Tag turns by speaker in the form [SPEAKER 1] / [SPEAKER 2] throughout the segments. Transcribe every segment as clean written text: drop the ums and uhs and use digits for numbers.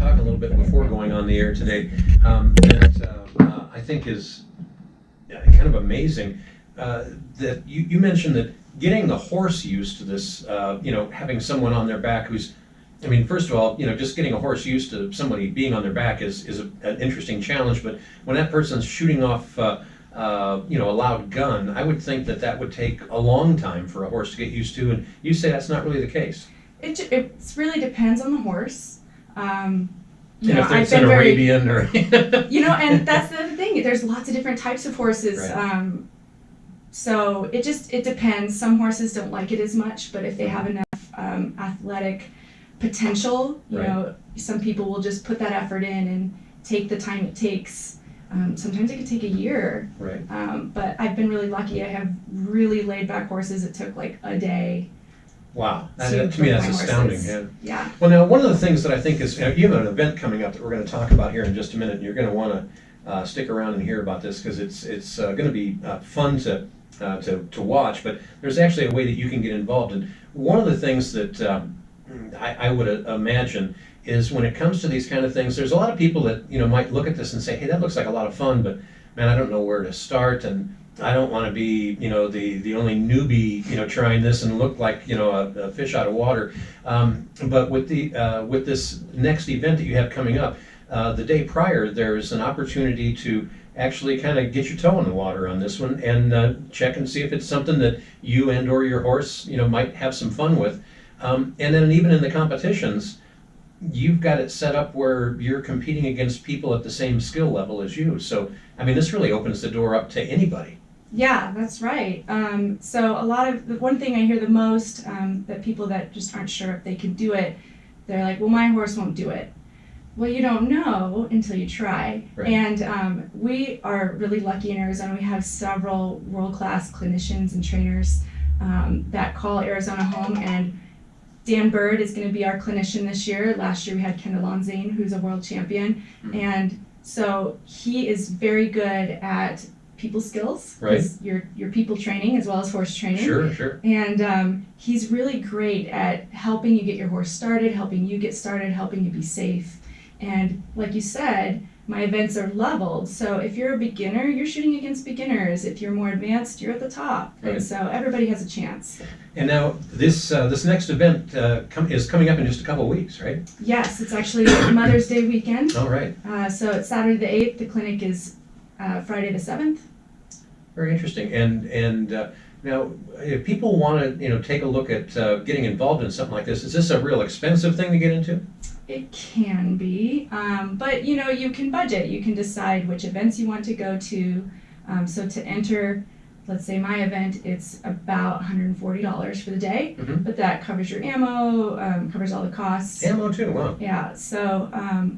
[SPEAKER 1] talk a little bit before going on the air today that I think is kind of amazing. That you mentioned that getting the horse used to this, having someone on their back who's, I mean, first of all, just getting a horse used to somebody being on their back is an interesting challenge. But when that person's shooting off, a loud gun, I would think that would take a long time for a horse to get used to. And you say that's not really the case.
[SPEAKER 2] It really depends on the horse.
[SPEAKER 1] And if it's an Arabian or
[SPEAKER 2] and that's the other thing. There's lots of different types of horses.
[SPEAKER 1] Right.
[SPEAKER 2] So it depends. Some horses don't like it as much, but if they have enough athletic potential, some people will just put that effort in and take the time it takes. Sometimes it could take a year.
[SPEAKER 1] Right.
[SPEAKER 2] But I've been really lucky. I have really laid back horses. It took like a day.
[SPEAKER 1] Wow, to me that's astounding.
[SPEAKER 2] Yeah.
[SPEAKER 1] Well, now one of the things that I think is, you have an event coming up that we're going to talk about here in just a minute, and you're going to want to stick around and hear about this because it's going to be fun to watch. But there's actually a way that you can get involved, and one of the things that I would imagine is when it comes to these kind of things, there's a lot of people that might look at this and say, hey, that looks like a lot of fun, but man, I don't know where to start, and I don't want to be, the only newbie, trying this and look like, a fish out of water. But with this next event that you have coming up, the day prior, there's an opportunity to actually kind of get your toe in the water on this one and check and see if it's something that you and or your horse, might have some fun with. And then even in the competitions, you've got it set up where you're competing against people at the same skill level as you. So, I mean, this really opens the door up to anybody.
[SPEAKER 2] Yeah, that's right. So the one thing I hear the most, that people that just aren't sure if they can do it, they're like, well, my horse won't do it. Well, you don't know until you try.
[SPEAKER 1] Right.
[SPEAKER 2] And we are really lucky in Arizona. We have several world-class clinicians and trainers that call Arizona home. And Dan Bird is going to be our clinician this year. Last year we had Kendall Lonzane, who's a world champion.
[SPEAKER 1] Mm-hmm.
[SPEAKER 2] And so he is very good at people skills,
[SPEAKER 1] right?
[SPEAKER 2] Your people training as well as horse training.
[SPEAKER 1] Sure.
[SPEAKER 2] And he's really great at helping you get your horse started, helping you get started, helping you be safe. And like you said, my events are leveled. So if you're a beginner, you're shooting against beginners. If you're more advanced, you're at the top.
[SPEAKER 1] Right.
[SPEAKER 2] And so everybody has a chance.
[SPEAKER 1] And now this next event is coming up in just a couple of weeks, right?
[SPEAKER 2] Yes, it's actually Mother's Day weekend.
[SPEAKER 1] All right.
[SPEAKER 2] So it's Saturday the 8th. The clinic is Friday the 7th.
[SPEAKER 1] Very interesting. And now, if people want to, take a look at getting involved in something like this, is this a real expensive thing to get into?
[SPEAKER 2] It can be, but you can budget. You can decide which events you want to go to. So to enter, let's say my event, it's about $140 for the day,
[SPEAKER 1] Mm-hmm.
[SPEAKER 2] but that covers your ammo, covers all the costs.
[SPEAKER 1] Ammo too, wow.
[SPEAKER 2] Yeah. So,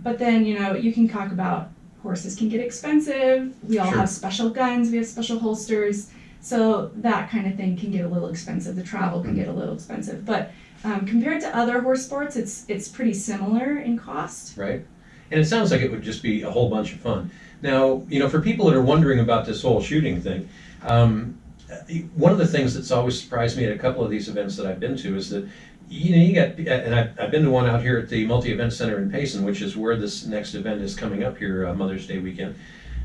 [SPEAKER 2] but then you can talk about horses can get expensive. We all
[SPEAKER 1] Sure.
[SPEAKER 2] have special guns. We have special holsters. So that kind of thing can get a little expensive. The travel can get a little expensive, but compared to other horse sports, it's pretty similar in cost.
[SPEAKER 1] Right. And it sounds like it would just be a whole bunch of fun. Now, for people that are wondering about this whole shooting thing, one of the things that's always surprised me at a couple of these events that I've been to is that, you got, and I've been to one out here at the Multi-Event Center in Payson, which is where this next event is coming up here, Mother's Day weekend.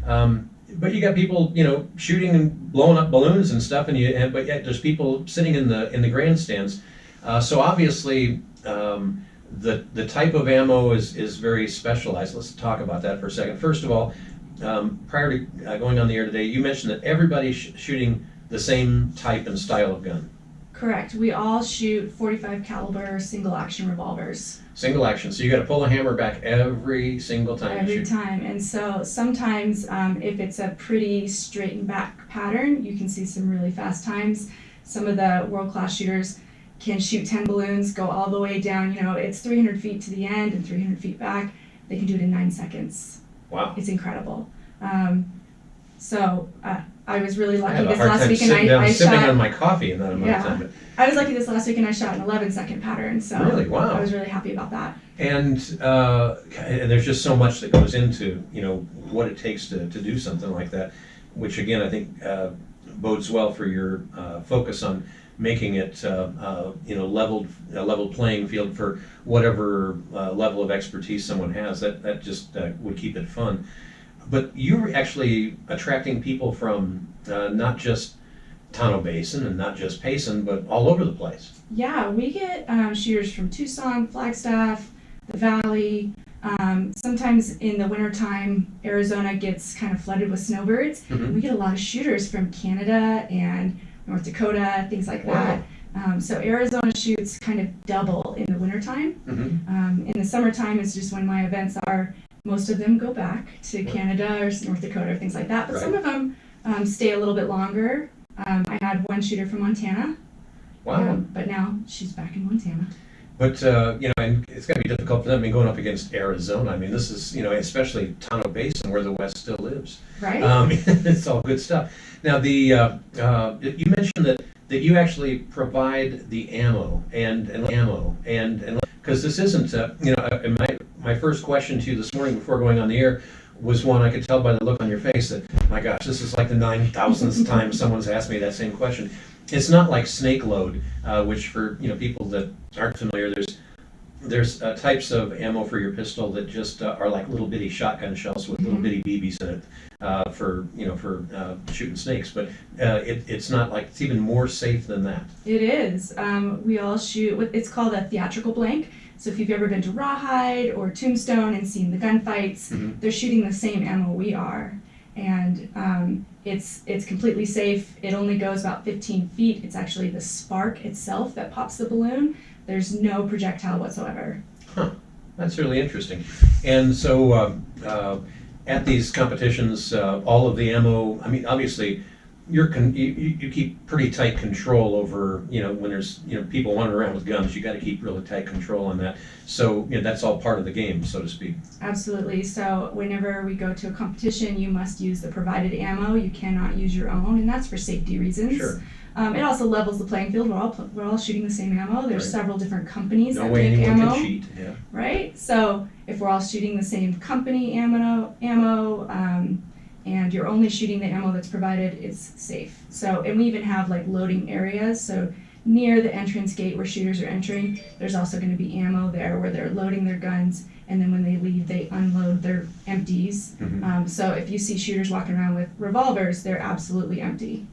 [SPEAKER 1] But you got people, shooting and blowing up balloons and stuff, but yet there's people sitting in the grandstands. So obviously, the type of ammo is very specialized. Let's talk about that for a second. First of all, prior to going on the air today, you mentioned that everybody's shooting the same type and style of gun.
[SPEAKER 2] Correct. We all shoot .45 caliber single action revolvers.
[SPEAKER 1] Single action. So you got to pull the hammer back every single time.
[SPEAKER 2] Every time. And so sometimes if it's a pretty straightened back pattern, you can see some really fast times. Some of the world-class shooters can shoot 10 balloons, go all the way down. It's 300 feet to the end and 300 feet back. They can do it in 9 seconds.
[SPEAKER 1] Wow.
[SPEAKER 2] It's incredible. I was really lucky
[SPEAKER 1] this
[SPEAKER 2] last week, and I
[SPEAKER 1] sipping
[SPEAKER 2] shot
[SPEAKER 1] on my coffee in that amount of time.
[SPEAKER 2] I was lucky this last week, and I shot an 11-second pattern. So
[SPEAKER 1] really, wow.
[SPEAKER 2] I was really happy about that.
[SPEAKER 1] And there's just so much that goes into what it takes to do something like that, which again I think bodes well for your focus on making it a leveled playing field for whatever level of expertise someone has. That just would keep it fun. But you're actually attracting people from not just Tonto Basin and not just Payson, but all over the place.
[SPEAKER 2] Yeah, we get shooters from Tucson, Flagstaff, the Valley. Sometimes in the wintertime, Arizona gets kind of flooded with snowbirds.
[SPEAKER 1] Mhm.
[SPEAKER 2] We get a lot of shooters from Canada and North Dakota, things like
[SPEAKER 1] Wow.
[SPEAKER 2] that. So Arizona shoots kind of double in the wintertime.
[SPEAKER 1] Mm-hmm.
[SPEAKER 2] In the summertime is just when my events are. Most of them go back to Canada or North Dakota or things like that, but
[SPEAKER 1] Right.
[SPEAKER 2] some of them stay a little bit longer. I had one shooter from Montana,
[SPEAKER 1] Wow.
[SPEAKER 2] but now she's back in Montana.
[SPEAKER 1] But and it's got to be difficult for them. I mean, going up against Arizona. I mean, this is especially Tonto Basin where the West still lives.
[SPEAKER 2] Right?
[SPEAKER 1] It's all good stuff. Now, you mentioned that you actually provide the ammo and because this isn't and my first question to you this morning before going on the air was one I could tell by the look on your face that, my gosh, this is like the 9,000th time someone's asked me that same question. It's not like snake load, which for people that aren't familiar, there's types of ammo for your pistol that just are like little bitty shotgun shells with little bitty BBs in it for shooting snakes. But it's not like, it's even more safe than that.
[SPEAKER 2] It is. We all shoot. It's called a theatrical blank. So if you've ever been to Rawhide or Tombstone and seen the gunfights, they're shooting the same ammo we are. And it's completely safe. It only goes about 15 feet. It's actually the spark itself that pops the balloon. There's no projectile whatsoever.
[SPEAKER 1] Huh. That's really interesting. And so at these competitions, all of the ammo, I mean, obviously, you keep pretty tight control over, when there's, people wandering around with guns, you got to keep really tight control on that. So, that's all part of the game, so to speak.
[SPEAKER 2] Absolutely. So whenever we go to a competition, you must use the provided ammo. You cannot use your own, and that's for safety reasons.
[SPEAKER 1] Sure.
[SPEAKER 2] It also levels the playing field. We're all shooting the same ammo. There's
[SPEAKER 1] Right.
[SPEAKER 2] several different companies
[SPEAKER 1] No
[SPEAKER 2] that
[SPEAKER 1] way
[SPEAKER 2] make
[SPEAKER 1] anyone
[SPEAKER 2] ammo.
[SPEAKER 1] can cheat. Yeah.
[SPEAKER 2] Right? So if we're all shooting the same company ammo, and you're only shooting the ammo that's provided, it's safe. So, and we even have like loading areas. So near the entrance gate where shooters are entering, there's also going to be ammo there where they're loading their guns, and then when they leave, they unload their empties.
[SPEAKER 1] Mhm.
[SPEAKER 2] So if you see shooters walking around with revolvers, they're absolutely empty.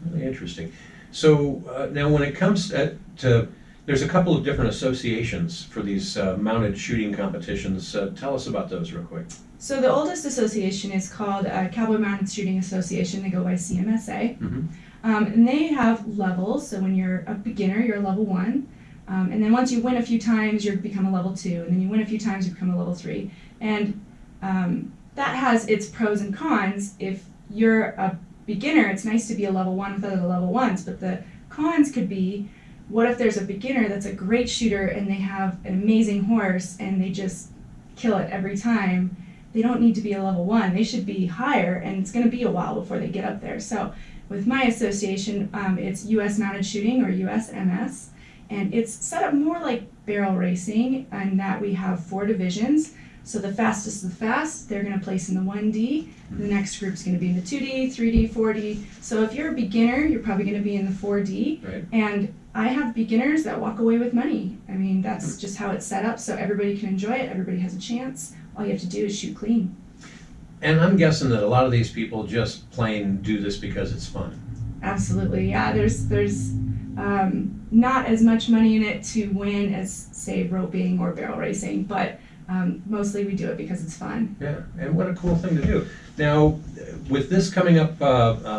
[SPEAKER 1] Really interesting. So now when it comes to, there's a couple of different associations for these mounted shooting competitions. Tell us about those real quick.
[SPEAKER 2] So the oldest association is called Cowboy Mounted Shooting Association. They go by CMSA.
[SPEAKER 1] Mm-hmm.
[SPEAKER 2] And they have levels. So when you're a beginner, you're a level 1. And then once you win a few times, you become a level 2. And then you win a few times, you become a level 3. And that has its pros and cons. If you're a beginner, it's nice to be a level 1 with other level 1s. But the cons could be, what if there's a beginner that's a great shooter and they have an amazing horse and they just kill it every time? They don't need to be a level 1. They should be higher, and it's going to be a while before they get up there. So with my association, it's U.S. Mounted Shooting, or USMS, and it's set up more like barrel racing in that we have 4 divisions. So the fastest of the fast, they're going to place in the 1D. The next group's going to be in the 2D, 3D, 4D. So if you're a beginner, you're probably going to be in the 4D.
[SPEAKER 1] Right.
[SPEAKER 2] And I have beginners that walk away with money. I mean, that's just how it's set up, so everybody can enjoy it. Everybody has a chance. All you have to do is shoot clean.
[SPEAKER 1] And I'm guessing that a lot of these people just plain do this because it's fun.
[SPEAKER 2] Absolutely, yeah. There's not as much money in it to win as, say, roping or barrel racing, but mostly we do it because it's fun.
[SPEAKER 1] Yeah, and what a cool thing to do. Now, with this coming up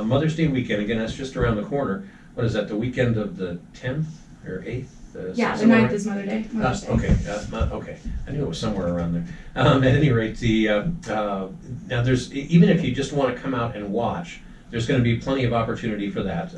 [SPEAKER 1] Mother's Day weekend, again, that's just around the corner. What is that, the weekend of the 10th or 8th?
[SPEAKER 2] Yeah, the
[SPEAKER 1] somewhere
[SPEAKER 2] 9th
[SPEAKER 1] right?
[SPEAKER 2] is Mother's Day.
[SPEAKER 1] Okay, okay. I knew it was somewhere around there. At any rate, now there's, even if you just want to come out and watch, there's going to be plenty of opportunity for that.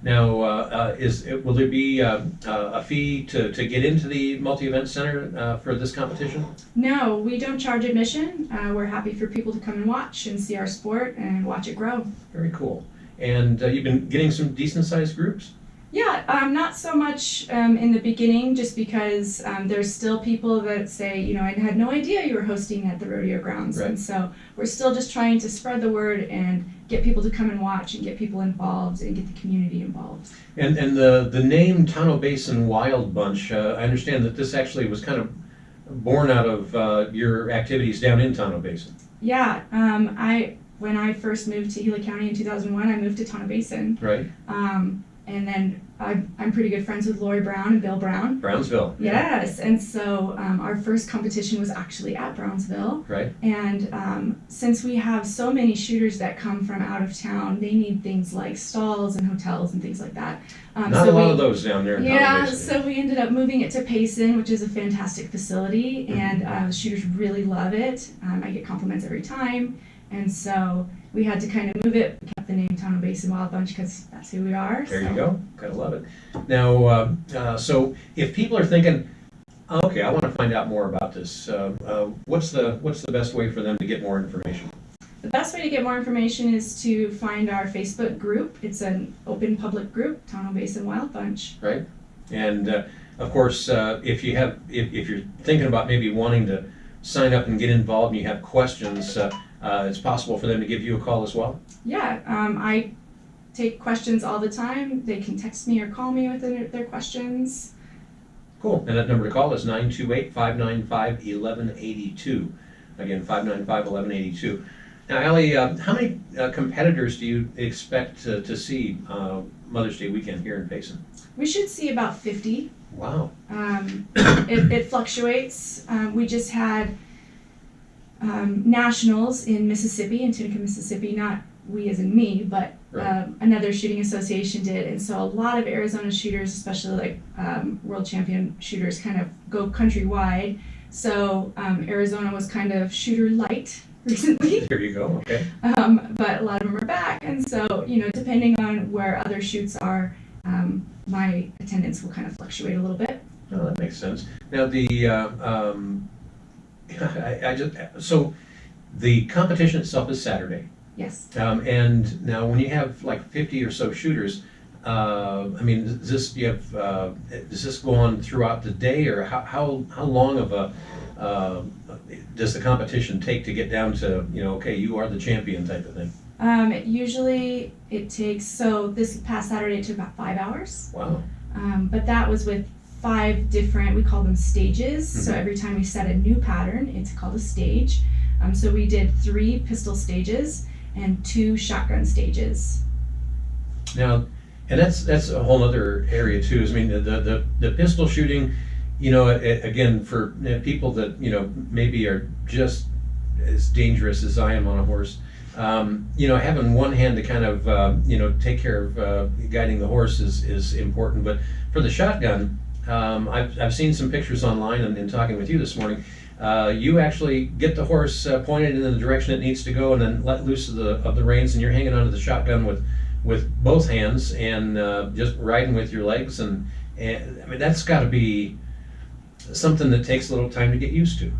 [SPEAKER 1] Will there be a fee to get into the multi-event center for this competition?
[SPEAKER 2] No, we don't charge admission. We're happy for people to come and watch and see our sport and watch it grow.
[SPEAKER 1] Very cool. And you've been getting some decent-sized groups?
[SPEAKER 2] Yeah, not so much in the beginning, just because there's still people that say, I had no idea you were hosting at the rodeo grounds.
[SPEAKER 1] Right.
[SPEAKER 2] And so we're still just trying to spread the word and get people to come and watch and get people involved and get the community involved.
[SPEAKER 1] And the name Tonto Basin Wild Bunch, I understand that this actually was kind of born out of your activities down in Tonto Basin.
[SPEAKER 2] Yeah, when I first moved to Gila County in 2001, I moved to Tonto Basin.
[SPEAKER 1] Right.
[SPEAKER 2] And then I'm pretty good friends with Lori Brown and Bill Brown.
[SPEAKER 1] Brownsville.
[SPEAKER 2] Yes, and so our first competition was actually at Brownsville.
[SPEAKER 1] Right.
[SPEAKER 2] And since we have so many shooters that come from out of town, they need things like stalls and hotels and things like that.
[SPEAKER 1] Not a lot of those down there in Tonto Basin.
[SPEAKER 2] So we ended up moving it to Payson, which is a fantastic facility, and the shooters really love it. I get compliments every time. And so we had to kind of move it. We kept the name Tonto Basin Wild Bunch because that's who we are.
[SPEAKER 1] There you go. Gotta love it. Now, so if people are thinking, okay, I want to find out more about this, what's the best way for them to get more information?
[SPEAKER 2] The best way to get more information is to find our Facebook group. It's an open public group, Tonto Basin Wild Bunch.
[SPEAKER 1] Right. And of course, if you're thinking about maybe wanting to sign up and get involved and you have questions, it's possible for them to give you a call as well?
[SPEAKER 2] Yeah, I take questions all the time. They can text me or call me with their questions.
[SPEAKER 1] Cool. And that number to call is 928-595-1182. Again, 595-1182. Now, Allie, how many competitors do you expect to see Mother's Day weekend here in Payson?
[SPEAKER 2] We should see about 50.
[SPEAKER 1] Wow.
[SPEAKER 2] It fluctuates. We just had nationals in Mississippi, in Tunica, Mississippi. Not we as in me, but
[SPEAKER 1] Right.
[SPEAKER 2] Another shooting association did. And so a lot of Arizona shooters, especially like world champion shooters, kind of go countrywide. So Arizona was kind of shooter light recently.
[SPEAKER 1] There you go. Okay.
[SPEAKER 2] But a lot of them are back. And so, depending on where other shoots are, my attendance will kind of fluctuate a little bit.
[SPEAKER 1] Oh, that makes sense. Now so the competition itself is Saturday.
[SPEAKER 2] Yes.
[SPEAKER 1] And now when you have like 50 or so shooters, does this go on throughout the day, or how long of a does the competition take to get down to, okay, you are the champion type of thing?
[SPEAKER 2] Usually it takes, so this past Saturday it took about 5 hours.
[SPEAKER 1] Wow.
[SPEAKER 2] But that was with 5 different, we call them stages. Mm-hmm. So every time we set a new pattern, it's called a stage. So we did 3 pistol stages and 2 shotgun stages.
[SPEAKER 1] Now, and that's a whole other area too. I mean, the pistol shooting, again, for people that maybe are just as dangerous as I am on a horse. Having one hand to kind of take care of guiding the horse is important. But for the shotgun, I've seen some pictures online and talking with you this morning. You actually get the horse pointed in the direction it needs to go, and then let loose of the reins, and you're hanging onto the shotgun with both hands and just riding with your legs. And I mean, that's got to be something that takes a little time to get used to.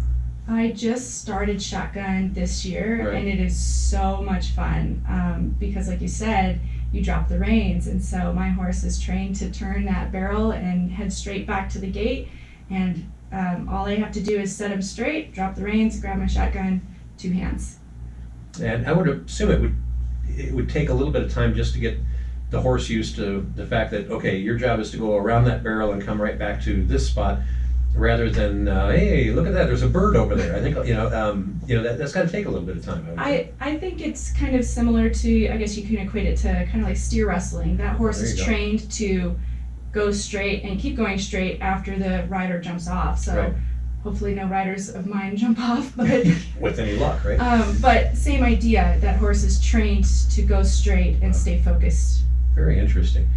[SPEAKER 2] I just started shotgun this year,
[SPEAKER 1] Right.
[SPEAKER 2] And it is so much fun because, like you said, you drop the reins, and so my horse is trained to turn that barrel and head straight back to the gate, and all I have to do is set him straight, drop the reins, grab my shotgun, 2 hands.
[SPEAKER 1] And I would assume it would take a little bit of time just to get the horse used to the fact that, okay, your job is to go around that barrel and come right back to this spot, rather than hey, look at that, there's a bird over there. I think that's got to take a little bit of time.
[SPEAKER 2] I think it's kind of similar to, I guess you can equate it to kind of like steer wrestling. That horse is trained to go straight and keep going straight after the rider jumps off. So
[SPEAKER 1] Right.
[SPEAKER 2] hopefully no riders of mine jump off, but
[SPEAKER 1] with any luck, right?
[SPEAKER 2] but same idea. That horse is trained to go straight and stay focused.
[SPEAKER 1] Very interesting.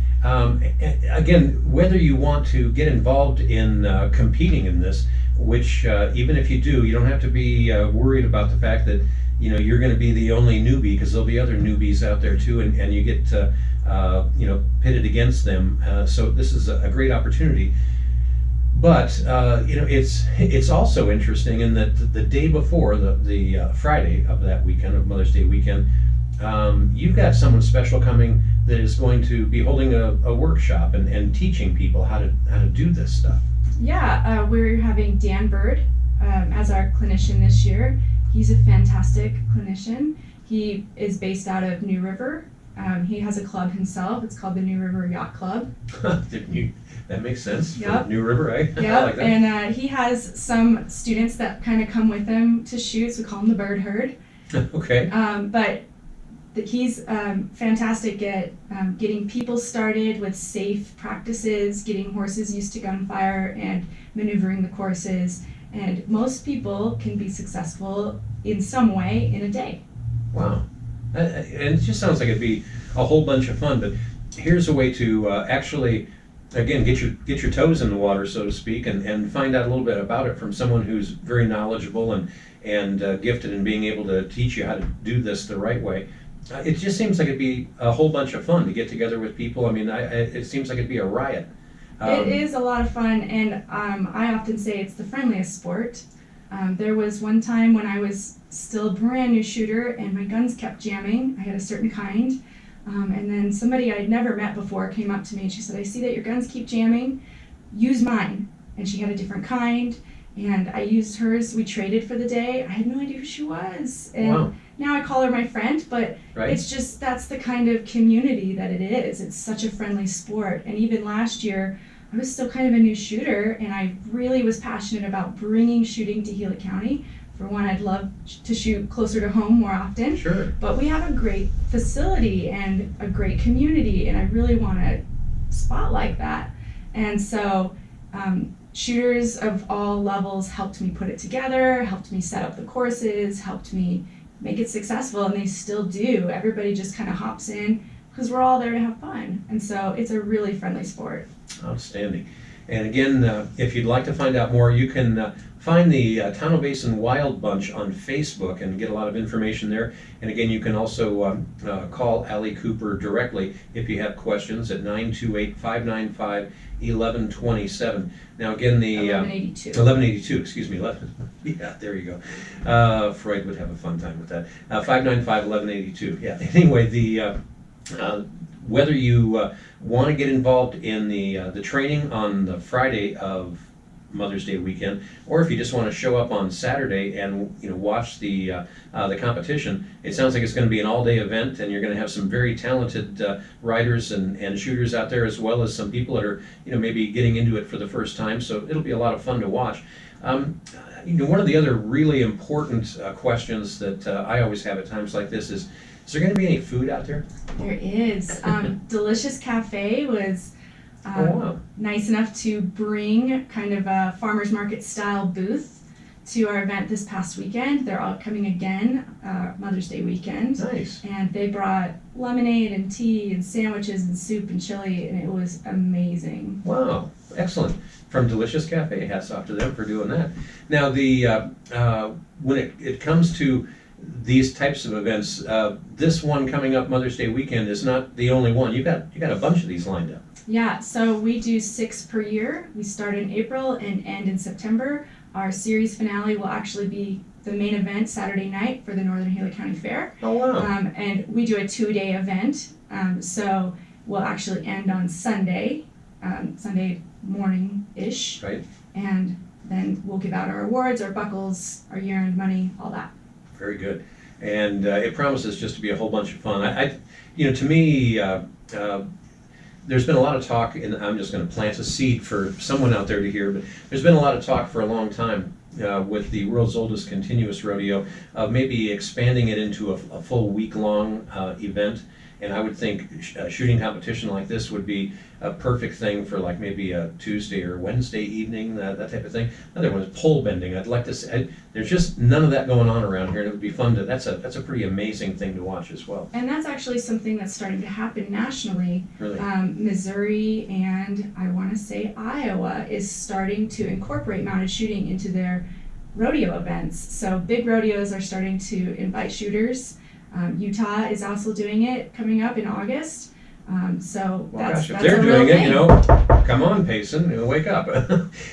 [SPEAKER 1] Again, whether you want to get involved in competing in this, which even if you do, you don't have to be worried about the fact that you're going to be the only newbie, because there'll be other newbies out there too, and you get pitted against them. So this is a great opportunity. But it's also interesting in that the day before the Friday of that weekend, of Mother's Day weekend, you've got someone special coming that is going to be holding a workshop and teaching people how to do this stuff.
[SPEAKER 2] Yeah, we're having Dan Bird as our clinician this year. He's a fantastic clinician, He is based out of New River. He has a club himself. It's called the New River Yacht Club.
[SPEAKER 1] That makes sense.
[SPEAKER 2] Yep.
[SPEAKER 1] For New River, eh? I
[SPEAKER 2] Yep.
[SPEAKER 1] like that.
[SPEAKER 2] And he has some students that kind of come with him to shoot. So we call him the bird herd.
[SPEAKER 1] Okay.
[SPEAKER 2] But he's fantastic at getting people started with safe practices, getting horses used to gunfire, and maneuvering the courses. And most people can be successful in some way in a day.
[SPEAKER 1] Wow. And it just sounds like it'd be a whole bunch of fun, but here's a way to actually, again, get your toes in the water, so to speak, and find out a little bit about it from someone who's very knowledgeable and gifted in being able to teach you how to do this the right way. It just seems like it'd be a whole bunch of fun to get together with people. I mean, it seems like it'd be a riot.
[SPEAKER 2] It is a lot of fun, and I often say it's the friendliest sport. There was one time when I was still a brand new shooter and my guns kept jamming. I had a certain kind. And then somebody I'd never met before came up to me and she said, "I see that your guns keep jamming. Use mine." And she had a different kind. And I used hers. We traded for the day. I had no idea who she was. And
[SPEAKER 1] Wow.
[SPEAKER 2] now I call her my friend, but
[SPEAKER 1] Right.
[SPEAKER 2] it's just, that's the kind of community that it is. It's such a friendly sport. And even last year, I was still kind of a new shooter, and I really was passionate about bringing shooting to Gila County. For one, I'd love to shoot closer to home more often.
[SPEAKER 1] Sure.
[SPEAKER 2] But we have a great facility and a great community, and I really want to spotlight that. And so shooters of all levels helped me put it together, helped me set up the courses, helped me make it successful, and they still do. Everybody just kind of hops in because we're all there to have fun. And so it's a really friendly sport.
[SPEAKER 1] Outstanding. And again, if you'd like to find out more, you can find the Tonto Basin Wild Bunch on Facebook and get a lot of information there. And again, you can also call Allie Cooper directly if you have questions at 928-595-1127. Now again, the
[SPEAKER 2] 1182.
[SPEAKER 1] 1182, excuse me. Yeah, there you go. Freud would have a fun time with that. 595-1182. Yeah. Anyway, the whether you want to get involved in the training on the Friday of Mother's Day weekend, or if you just want to show up on Saturday and watch the competition, it sounds like it's going to be an all-day event, and you're going to have some very talented riders and shooters out there, as well as some people that are maybe getting into it for the first time. So it'll be a lot of fun to watch. One of the other really important questions that I always have at times like this is there going to be any food out there?
[SPEAKER 2] There is. Delicious Cafe was
[SPEAKER 1] Wow.
[SPEAKER 2] nice enough to bring kind of a farmer's market style booth to our event this past weekend. They're all coming again Mother's Day weekend.
[SPEAKER 1] Nice.
[SPEAKER 2] And they brought lemonade and tea and sandwiches and soup and chili, and it was amazing.
[SPEAKER 1] Wow, excellent. From Delicious Cafe, hats off to them for doing that. Now, when it comes to these types of events, this one coming up Mother's Day weekend is not the only one. You got a bunch of these lined up.
[SPEAKER 2] Yeah, so we do 6 per year. We start in April and end in September. Our series finale will actually be the main event Saturday night for the Northern Gila County Fair.
[SPEAKER 1] Oh, wow.
[SPEAKER 2] And we do a 2-day event. So we'll actually end on Sunday, Sunday morning-ish.
[SPEAKER 1] Right.
[SPEAKER 2] And then we'll give out our awards, our buckles, our year-end money, all that.
[SPEAKER 1] Very good. And it promises just to be a whole bunch of fun. To me, there's been a lot of talk, and I'm just going to plant a seed for someone out there to hear, but there's been a lot of talk for a long time with the world's oldest continuous rodeo of maybe expanding it into a full week-long event. And I would think a shooting competition like this would be a perfect thing for like maybe a Tuesday or Wednesday evening, that type of thing. Another one is pole bending. I'd like to see, there's just none of that going on around here, and it would be fun to, that's a pretty amazing thing to watch as well.
[SPEAKER 2] And that's actually something that's starting to happen nationally.
[SPEAKER 1] Really?
[SPEAKER 2] Missouri and I want to say Iowa is starting to incorporate mounted shooting into their rodeo events. So big rodeos are starting to invite shooters. Utah is also doing it coming up in August.
[SPEAKER 1] Well,
[SPEAKER 2] That's
[SPEAKER 1] if
[SPEAKER 2] a
[SPEAKER 1] they're
[SPEAKER 2] real
[SPEAKER 1] doing it,
[SPEAKER 2] thing.
[SPEAKER 1] come on, Payson, wake up.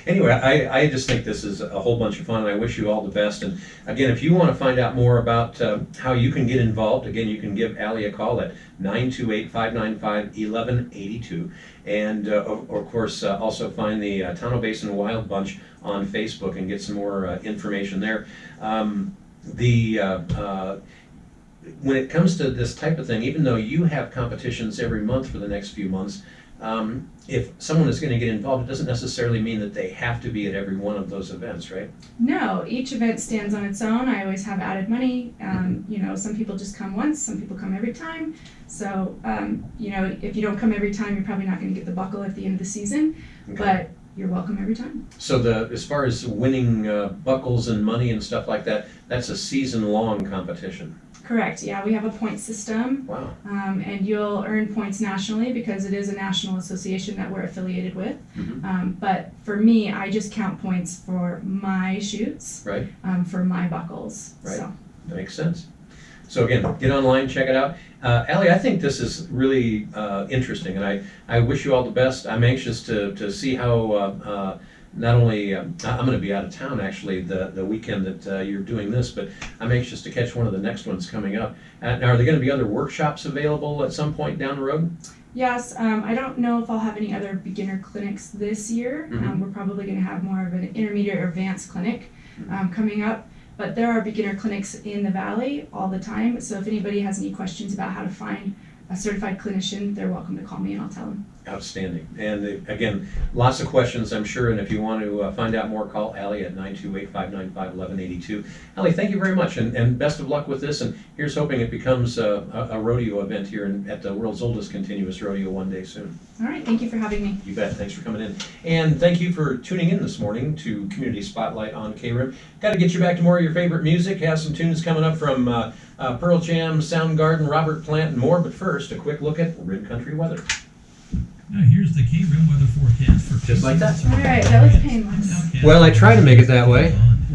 [SPEAKER 1] Anyway, I just think this is a whole bunch of fun, and I wish you all the best. And again, if you want to find out more about how you can get involved, again, you can give Allie a call at 928-595-1182. And of course, also find the Tonto Basin Wild Bunch on Facebook and get some more information there. when it comes to this type of thing, even though you have competitions every month for the next few months, if someone is going to get involved, it doesn't necessarily mean that they have to be at every one of those events, right?
[SPEAKER 2] No, each event stands on its own. I always have added money. You know, some people just come once, some people come every time. So, you know, if you don't come every time, you're probably not going to get the buckle at the end of the season, but you're welcome every time.
[SPEAKER 1] So as far as winning buckles and money and stuff like that, that's a season-long competition.
[SPEAKER 2] Correct, yeah, we have a point system.
[SPEAKER 1] Wow.
[SPEAKER 2] And you'll earn points nationally because it is a national association that we're affiliated with. But for me, I just count points for my shoots,
[SPEAKER 1] Right.
[SPEAKER 2] For my buckles.
[SPEAKER 1] Right.
[SPEAKER 2] So.
[SPEAKER 1] That makes sense. So again, get online, check it out. Allie, I think this is really interesting, and I wish you all the best. I'm anxious to see how not only I'm going to be out of town actually the weekend that you're doing this, but I'm anxious to catch one of the next ones coming up. Now, are there going to be other workshops available at some point down the road?
[SPEAKER 2] Yes, I don't know if I'll have any other beginner clinics this year. We're probably going to have more of an intermediate or advanced clinic coming up. But there are beginner clinics in the Valley all the time, so if anybody has any questions about how to find a certified clinician, they're welcome to call me and I'll tell them.
[SPEAKER 1] Outstanding. And again, lots of questions, I'm sure, and if you want to find out more, call Allie at 928-595-1182. Allie, thank you very much, and best of luck with this, and here's hoping it becomes a rodeo event here at the world's oldest continuous rodeo one day soon.
[SPEAKER 2] All right, thank you for having me.
[SPEAKER 1] You bet. Thanks for coming in. And thank you for tuning in this morning to Community Spotlight on KRIM. Got to get you back to more of your favorite music. Have some tunes coming up from Pearl Jam, Soundgarden, Robert Plant, and more. But first, a quick look at Rim Country weather.
[SPEAKER 3] Now here's the KRIM weather forecast for
[SPEAKER 1] Just like that.
[SPEAKER 2] All right, that was painless.
[SPEAKER 1] Well, I try to make it that way.